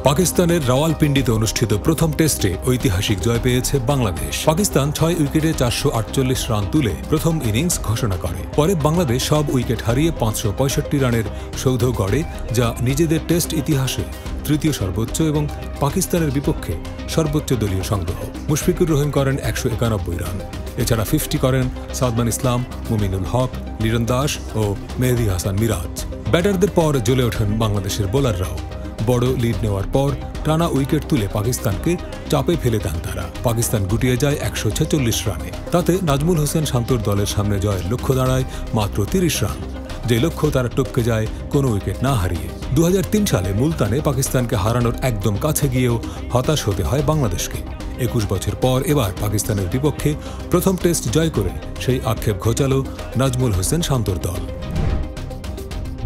পাকিস্তানের রাওয়ালপিন্ডিতে অনুষ্ঠিত প্রথম টেস্টে ঐতিহাসিক জয় পেয়েছে বাংলাদেশ। পাকিস্তান 6 উইকেটে 448 রান তুলে প্রথম ইনিংস ঘোষণা করে। পরে বাংলাদেশ সব উইকেট হারিয়ে 565 রানের সৌধ গড়ে, যা নিজেদের টেস্ট ইতিহাসে তৃতীয় সর্বোচ্চ এবং পাকিস্তানের বিপক্ষে সর্বোচ্চ দলীয় সংগ্রহ। মুশফিকুর রহিম করেন 191 রান। এছাড়া 50 করেন সাদমান ইসলাম, মুমিনুল হক, লিটন দাস ও মেহেদী হাসান মিরাজ। ব্যাটারদের পর জ্বলে ওঠেন বাংলাদেশের বোলাররাও। বড় লিড নেওয়ার পর টানা উইকেট তুলে পাকিস্তানকে চাপে ফেলে দেন তারা। পাকিস্তান গুটিয়ে যায় 146 রানে। তাতে নাজমুল হোসেন শান্তর দলের সামনে জয়ের লক্ষ্য দাঁড়ায় মাত্র 30 রান, যে লক্ষ্য তারা টপকে যায় কোনো উইকেট না হারিয়ে। 2003 সালে মুলতানে পাকিস্তানকে হারানোর একদম কাছে গিয়েও হতাশ হতে হয় বাংলাদেশকে। 21 বছর পর এবার পাকিস্তানের বিপক্ষে প্রথম টেস্ট জয় করে সেই আক্ষেপ ঘোচালো নাজমুল হোসেন শান্তর দল।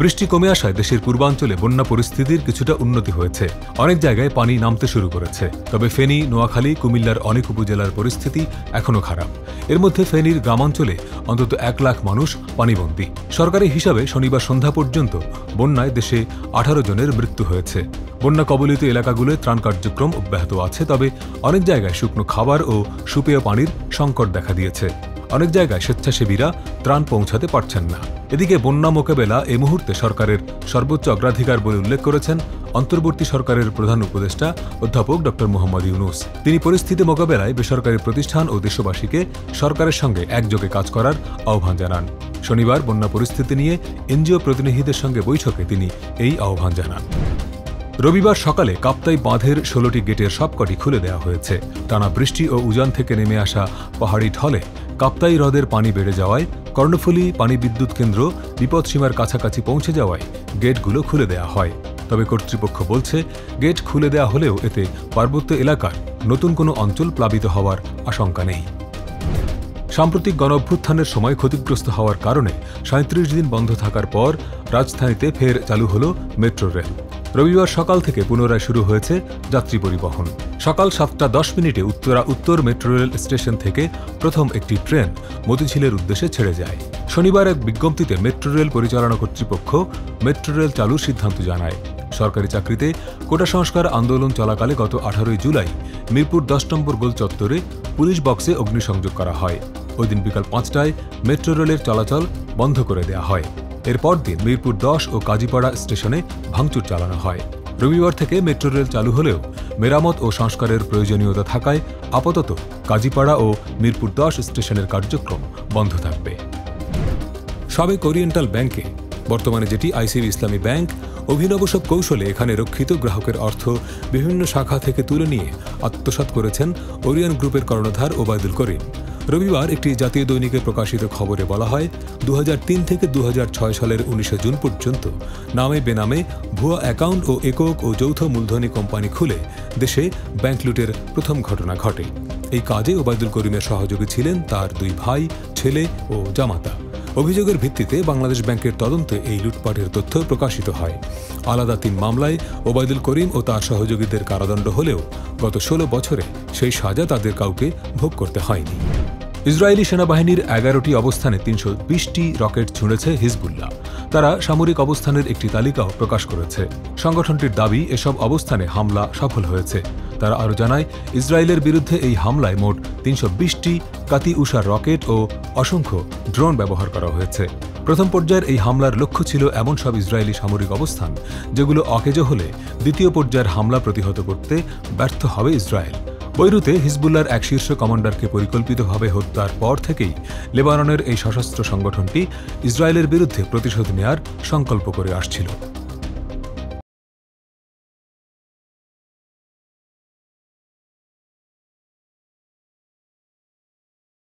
বৃষ্টি কমে আসায় দেশের পূর্বাঞ্চলে বন্যা পরিস্থিতির কিছুটা উন্নতি হয়েছে। অনেক জায়গায় পানি নামতে শুরু করেছে। তবে ফেনী, নোয়াখালী, কুমিল্লার অনেক উপজেলার পরিস্থিতি এখনও খারাপ। এর মধ্যে ফেনীর গ্রামাঞ্চলে অন্তত 1 লাখ মানুষ পানিবন্দী। সরকারি হিসাবে শনিবার সন্ধ্যা পর্যন্ত বন্যায় দেশে 18 জনের মৃত্যু হয়েছে। বন্যা কবলিত এলাকাগুলোয় ত্রাণ কার্যক্রম অব্যাহত আছে, তবে অনেক জায়গায় শুকনো খাবার ও সুপেয় পানির সংকট দেখা দিয়েছে। অনেক জায়গায় স্বেচ্ছাসেবীরা ত্রাণ পৌঁছাতে পারছেন না। এদিকে বন্যা মোকাবেলা এই মুহূর্তে সরকারের সর্বোচ্চ অগ্রাধিকার বলে উল্লেখ করেছেন অন্তর্বর্তী সরকারের প্রধান উপদেষ্টা অধ্যাপক ড. মোহাম্মদ ইউনূস। তিনি পরিস্থিতি মোকাবেলায় বেসরকারি প্রতিষ্ঠান ও দেশবাসীকে সরকারের সঙ্গে একযোগে কাজ করার আহ্বান জানান। শনিবার বন্যা পরিস্থিতি নিয়ে এনজিও প্রতিনিধিদের সঙ্গে বৈঠকে তিনি এই আহ্বান জানান। রবিবার সকালে কাপ্তাই বাঁধের 16টি গেটের সবকটি খুলে দেওয়া হয়েছে। টানা বৃষ্টি ও উজান থেকে নেমে আসা পাহাড়ি ঢলে কাপ্তাই হ্রদের পানি বেড়ে যাওয়ায় কর্ণফুলী পানি বিদ্যুৎ কেন্দ্র বিপদসীমার কাছাকাছি পৌঁছে যাওয়ায় গেটগুলো খুলে দেওয়া হয়। তবে কর্তৃপক্ষ বলছে, গেট খুলে দেওয়া হলেও এতে পার্বত্য এলাকার নতুন কোনো অঞ্চল প্লাবিত হওয়ার আশঙ্কা নেই। সাম্প্রতিক গণঅভ্যুত্থানের সময় ক্ষতিগ্রস্ত হওয়ার কারণে 37 দিন বন্ধ থাকার পর রাজধানীতে ফের চালু হল মেট্রো রেল। রবিবার সকাল থেকে পুনরায় শুরু হয়েছে যাত্রী পরিবহন। সকাল 7:10 উত্তরা উত্তর মেট্রো রেল স্টেশন থেকে প্রথম একটি ট্রেন মতিঝিলের উদ্দেশ্যে ছেড়ে যায়। শনিবার এক বিজ্ঞপ্তিতে মেট্রো রেল পরিচালনা কর্তৃপক্ষ মেট্রো রেল চালুর সিদ্ধান্ত জানায়। সরকারি চাকরিতে কোটা সংস্কার আন্দোলন চলাকালে গত 18 জুলাই মিরপুর 10 নম্বর গোল চত্বরে পুলিশ বক্সে অগ্নিসংযোগ করা হয়। ওই দিন বিকাল 5টায় মেট্রো রেলের চলাচল বন্ধ করে দেওয়া হয়। এরপর দিন মিরপুর 10 ও কাজীপাড়া স্টেশনে ভাঙচুর চালানো হয়। রবিবার থেকে মেট্রো রেল চালু হলেও মেরামত ও সংস্কারের প্রয়োজনীয়তা থাকায় আপাতত কাজীপাড়া ও মিরপুর 10 স্টেশনের কার্যক্রম বন্ধ থাকবে। সাবেক ওরিয়েন্টাল ব্যাংকে, বর্তমানে যেটি আইসিবি ইসলামী ব্যাংক, অভিনব সব কৌশলে এখানে রক্ষিত গ্রাহকের অর্থ বিভিন্ন শাখা থেকে তুলে নিয়ে আত্মসাৎ করেছেন ওরিয়ন গ্রুপের কর্ণধার ওবায়দুল করিম। রবিবার একটি জাতীয় দৈনিকে প্রকাশিত খবরে বলা হয়, 2003 থেকে 2006 সালের 19 জুন পর্যন্ত নামে বেনামে ভুয়া অ্যাকাউন্ট ও একক ও যৌথ মূলধনী কোম্পানি খুলে দেশে ব্যাংক লুটের প্রথম ঘটনা ঘটে। এই কাজে ওবায়দুল করিমের সহযোগী ছিলেন তার 2 ভাই, ছেলে ও জামাতা। অভিযোগের ভিত্তিতে বাংলাদেশ ব্যাংকের তদন্তে এই লুটপাটের তথ্য প্রকাশিত হয়। আলাদা 3 মামলায় ওবায়দুল করিম ও তার সহযোগীদের কারাদণ্ড হলেও গত 16 বছরে সেই সাজা তাদের কাউকে ভোগ করতে হয়নি। ইসরায়েলি সেনাবাহিনীর 11টি অবস্থানে 320টি রকেট ছুঁড়েছে হিজবুল্লাহ। তারা সামরিক অবস্থানের একটি তালিকাও প্রকাশ করেছে। সংগঠনটির দাবি, এসব অবস্থানে হামলা সফল হয়েছে। তারা আরও জানায়, ইসরায়েলের বিরুদ্ধে এই হামলায় মোট 320টি কাতিউষা রকেট ও অসংখ্য ড্রোন ব্যবহার করা হয়েছে। প্রথম পর্যায়ের এই হামলার লক্ষ্য ছিল এমন সব ইসরায়েলি সামরিক অবস্থান যেগুলো অকেজো হলে দ্বিতীয় পর্যায়ের হামলা প্রতিহত করতে ব্যর্থ হবে ইসরায়েল। বৈরুতে হিজবুল্লাহর এক শীর্ষ কমান্ডারকে পরিকল্পিতভাবে হত্যার পর থেকেই লেবাননের এই সশস্ত্র সংগঠনটি ইসরায়েলের বিরুদ্ধে প্রতিশোধ নেয়ার সংকল্প করে আসছিল।